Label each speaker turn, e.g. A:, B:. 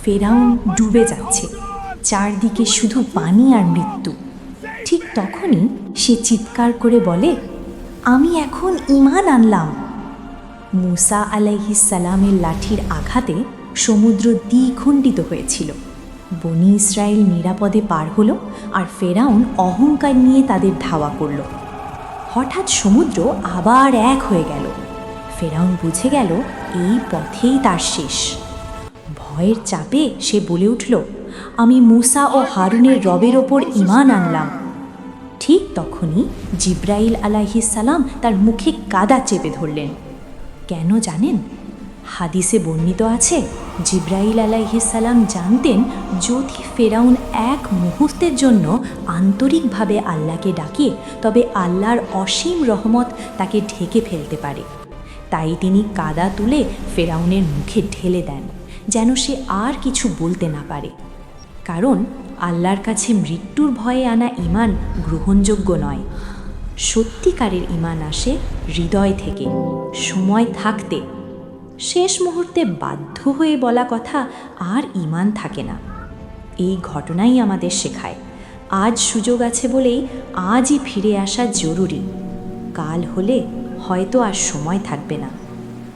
A: ফেরাউন ডুবে যাচ্ছে, চারদিকে শুধু পানি আর মৃত্যু। ঠিক তখনই সে চিৎকার করে বলে, আমি এখন ঈমান আনলাম। মুসা আলাইহিস সালামের লাঠির আঘাতে সমুদ্র দ্বিখণ্ডিত হয়েছিল। বনি ইসরায়েল নিরাপদে পার হলো, আর ফেরাউন অহংকার নিয়ে তাদের ধাওয়া করল। হঠাৎ সমুদ্র আবার এক হয়ে গেল। ফেরাউন বুঝে গেল এই পথেই তার শেষ। ভয়ের চাপে সে বলে উঠল, আমি মুসা ও হারুনের রবের ওপর ঈমান আনলাম। ঠিক তখনই জিব্রাইল আলাইহিস সালাম তার মুখে কাদা চেপে ধরলেন। কেন জানেন? হাদিসে বর্ণিত আছে, জিব্রাইল আলাইহিস সালাম জানতেন যদি ফেরাউন এক মুহূর্তের জন্য আন্তরিকভাবে আল্লাহকে ডাকে, তবে আল্লাহর অসীম রহমত তাকে ঢেকে ফেলতে পারে। তাই তিনি কাদা তুলে ফেরাউনের মুখে ঢেলে দেন, যেন সে আর কিছু বলতে না পারে। কারণ আল্লাহর কাছে মৃত্যুর ভয়ে আনা ঈমান গ্রহণযোগ্য নয়। সত্যিকারের ঈমান আসে হৃদয় থেকে, সময় থাকতে। শেষ মুহূর্তে বাধ্য হয়ে বলা কথা আর ঈমান থাকে না। এই ঘটনাই আমাদের শেখায়, আজ সুযোগ আছে বলেই আজই ফিরে আসা জরুরি। কাল হলে হয়তো আর সময় থাকবে না।